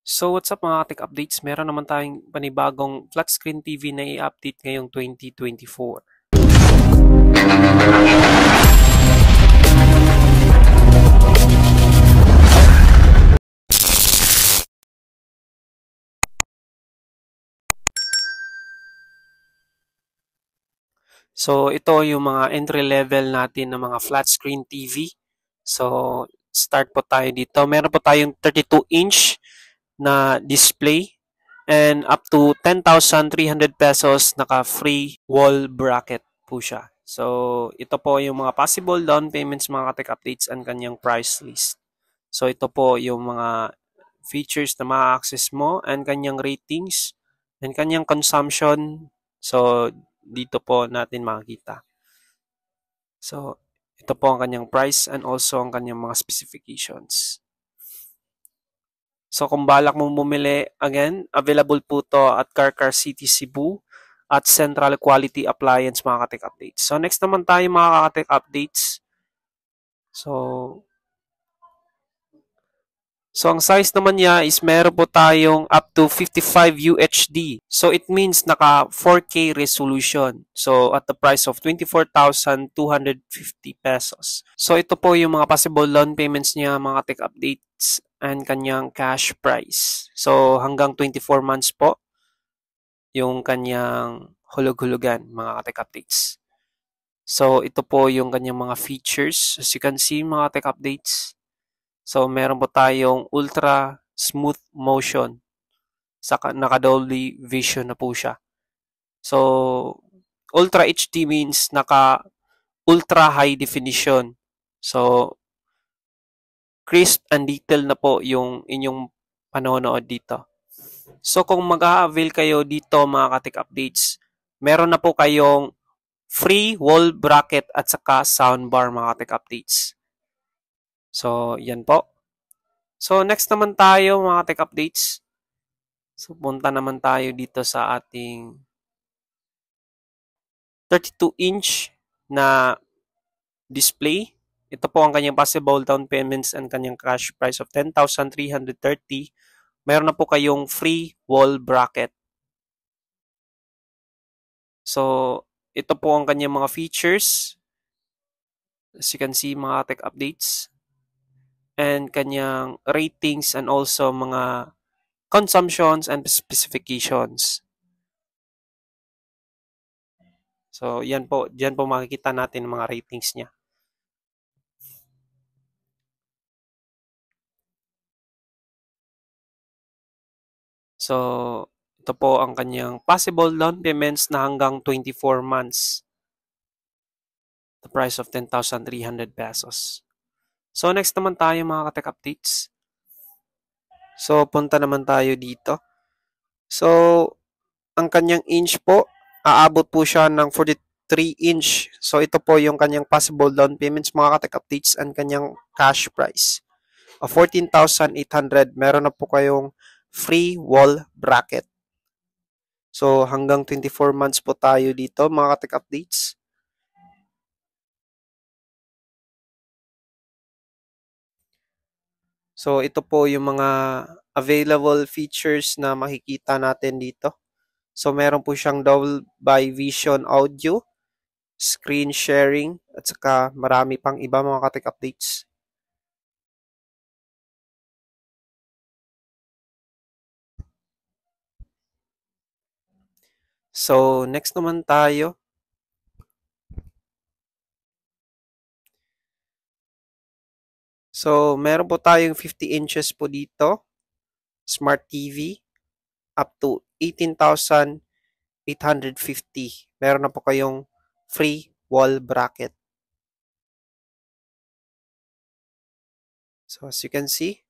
So what's up mga tech updates? Meron naman tayong panibagong flat screen TV na i-update ngayong 2024. So ito yung mga entry level natin ng mga flat screen TV. So start po tayo dito. Meron po tayong 32-inch na display and up to 10,300 pesos naka-free wall bracket po siya. So ito po yung mga possible down payments mga tech updates and kanyang price list. So ito po yung mga features na ma-access mo and kanyang ratings and kanyang consumption. So dito po natin makikita. So ito po ang kanyang price and also ang kanyang mga specifications. So kung balak mong bumili, again, available po to at Car City Cebu at Central Quality Appliance mga katek updates. So next naman tayo mga katek updates. So ang size naman niya is meron po tayong up to 55 UHD. So it means naka 4K resolution. So at the price of 24,250 pesos. So ito po yung mga possible loan payments niya, mga tech updates and kanyang cash price. So hanggang 24 months po yung kanyang hulog-hulugan, mga tech updates. So ito po yung kanyang mga features. As you can see mga tech updates. So, meron po tayong ultra smooth motion. Naka-Dolby Vision na po siya. So, Ultra HD means naka-ultra high definition. So, crisp and detailed na po yung inyong panonood dito. So, kung mag-a-avail kayo dito mga katik updates, meron na po kayong free wall bracket at saka soundbar mga katik updates. So, yan po. So, next naman tayo mga tech updates. So, punta naman tayo dito sa ating 32-inch na display. Ito po ang kanyang possible down payments and kanyang cash price of 10,330. Meron na po kayong free wall bracket. So, ito po ang kanyang mga features. As you can see, mga tech updates. And kanyang ratings and also mga consumptions and specifications. So, yan po. Diyan po makikita natin ang mga ratings niya. So, ito po ang kanyang possible down payments na hanggang 24 months. The price of 10,300 pesos. So, next naman tayo mga ka-tech updates. So, punta naman tayo dito. So, ang kanyang inch po, aabot po siya ng 43 inch. So, ito po yung kanyang possible down payments mga ka-tech updates and kanyang cash price. 14,800. Meron na po kayong free wall bracket. So, hanggang 24 months po tayo dito, mga ka-tech updates. So, ito po yung mga available features na makikita natin dito. So, meron po siyang Dolby Vision audio, screen sharing, at saka marami pang iba mga ka-tech updates. So, next naman tayo. So, meron po tayong 50 inches po dito. Smart TV. Up to 18,850. Meron na po kayong free wall bracket. So, as you can see,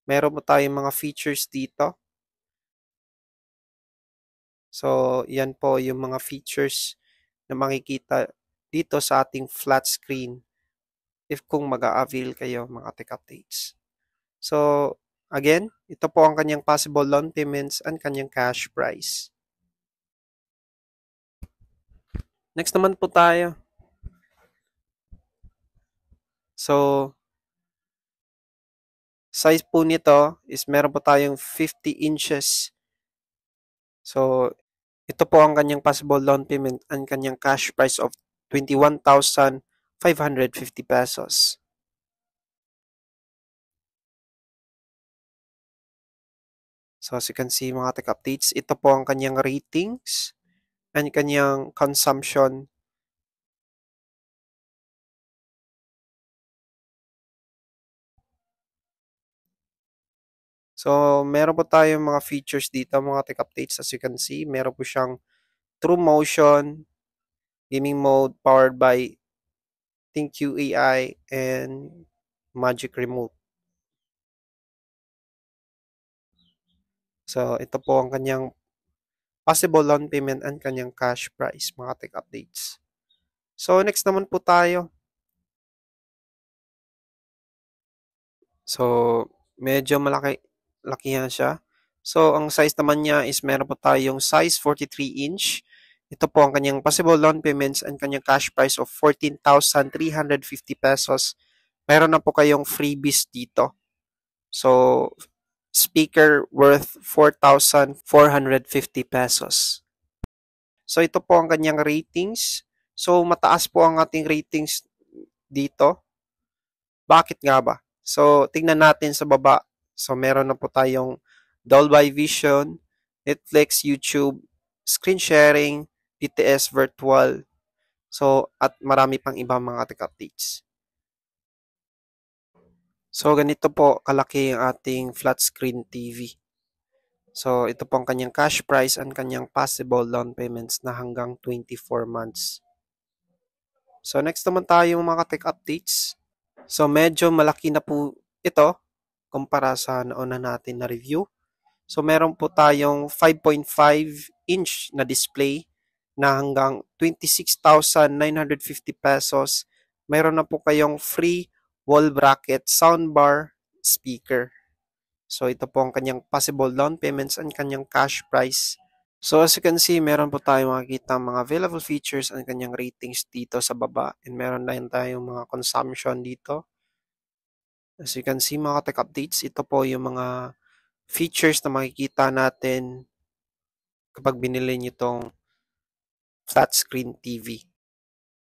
meron po tayong mga features dito. So, yan po yung mga features na makikita dito sa ating flat screen if kung mag-a-avail kayo mga tech updates. So, again, ito po ang kanyang possible loan payments and kanyang cash price. Next naman po tayo. So, Size po nito is meron po tayong 50 inches. So, ito po ang kanyang possible down payment and kanyang cash price of 21,550 pesos. So, as you can see mga tech updates, ito po ang kanyang ratings and kanyang consumption. So, meron po tayong mga features dito, mga tech updates. As you can see, meron po siyang True Motion, gaming mode powered by ThinQ AI, and Magic Remote. So, ito po ang kanyang possible loan payment and kanyang cash price, mga tech updates. So, next naman po tayo. So, medyo lakihan siya. So, ang size naman niya is meron po tayong size 43 inch. Ito po ang kanyang possible loan payments and kanyang cash price of 14,350 pesos. Meron na po kayong freebies dito. So, speaker worth 4,450 pesos. So, ito po ang kanyang ratings. So, mataas po ang ating ratings dito. Bakit nga ba? So, tingnan natin sa baba. So, meron na po tayong Dolby Vision, Netflix, YouTube, screen sharing, BTS Virtual. So, at marami pang ibang mga tech updates. So, ganito po kalaki ang ating flat screen TV. So, ito po ang kanyang cash price and kanyang possible down payments na hanggang 24 months. So, next naman tayo mga tech updates. So, medyo malaki na po ito kumpara sa nauna natin na review. So, meron po tayong 5.5 inch na display na hanggang 26,950 pesos. Meron na po kayong free wall bracket, soundbar, speaker. So, ito po ang kanyang possible down payments and kanyang cash price. So, as you can see, meron po tayong makikita mga available features and kanyang ratings dito sa baba. And meron na tayong mga consumption dito. As you can see, mga tech updates, ito po yung mga features na makikita natin kapag binili nyo itong flat screen TV.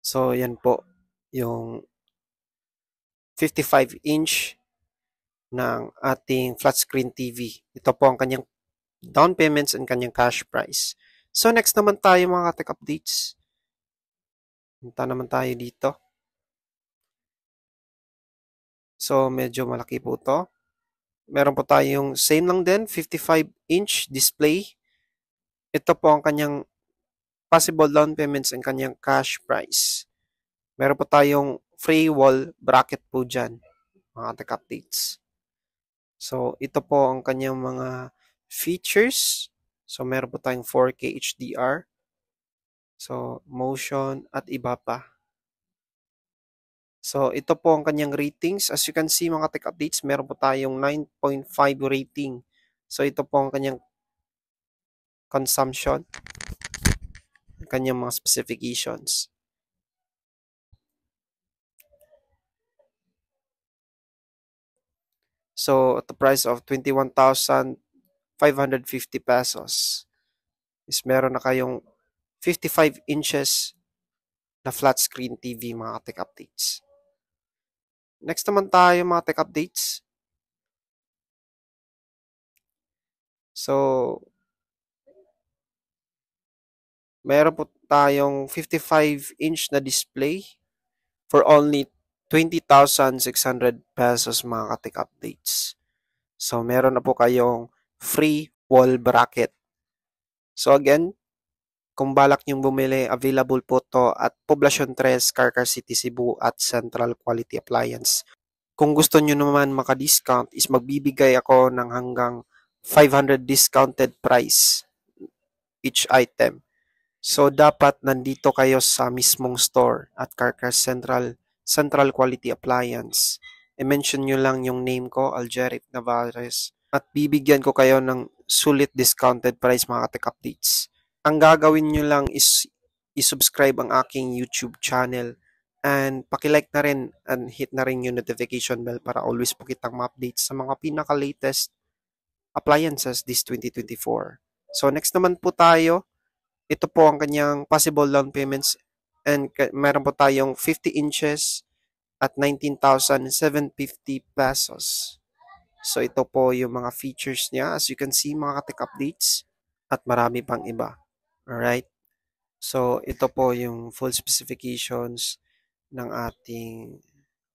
So, yan po yung 55-inch ng ating flat screen TV. Ito po ang kanyang down payments and kanyang cash price. So, next naman tayo mga tech updates. Punta naman tayo dito. So, medyo malaki po ito. Meron po tayong same lang din, 55-inch display. Ito po ang kanyang possible down payments and kanyang cash price. Meron po tayong free wall bracket po dyan, mga tech updates. So, ito po ang kanyang mga features. So, meron po tayong 4K HDR. So, motion at iba pa. So, ito po ang kanyang ratings. As you can see, mga tech updates, meron po tayong 9.5 rating. So, ito po ang kanyang consumption, kanyang mga specifications. So, at the price of 21,550 pesos is meron na kayong 55 inches na flat screen TV, mga tech updates. Next naman tayo mga tech updates. So, meron po tayong 55-inch na display for only 20,600 pesos, mga tech updates. So, meron na po kayong free wall bracket. So, again, kung balak niyong bumili, available po to at Poblacion 3, Carcar City, Cebu at Central Quality Appliance. Kung gusto niyo naman maka-discount is magbibigay ako ng hanggang 500 discounted price each item. So, dapat nandito kayo sa mismong store at Carcar Central Quality Appliance. I-mention nyo lang yung name ko, Aljeric Navarez. At bibigyan ko kayo ng sulit discounted price, mga tech updates. Ang gagawin nyo lang is i-subscribe ang aking YouTube channel And paki-like na rin and hit na rin yung notification bell para always po kitang ma-update sa mga pinaka-latest appliances this 2024. So next naman po tayo, ito po ang kanyang possible down payments and meron po tayong 50 inches at 19,750 pesos. So ito po yung mga features niya. As you can see, mga ka-tech updates at marami pang iba. Alright? So ito po yung full specifications ng ating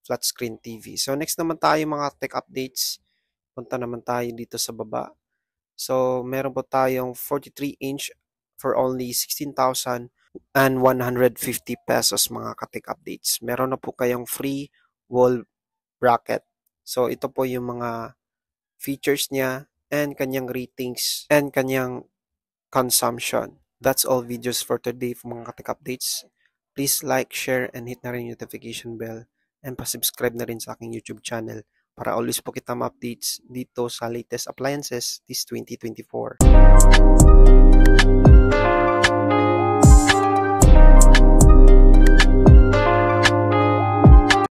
flat screen TV. So next naman tayo mga tech updates. Punta naman tayo dito sa baba. So meron po tayong 43-inch for only 16,150 pesos mga ka-tech updates. Meron na po kayong free wall bracket. So ito po yung mga features niya and kanyang ratings and kanyang consumption. That's all videos for today for mga ka-tech updates. Please like, share, and hit na rin yung notification bell. And pa-subscribe na rin sa aking YouTube channel para always po kita ma-updates dito sa latest appliances this 2024.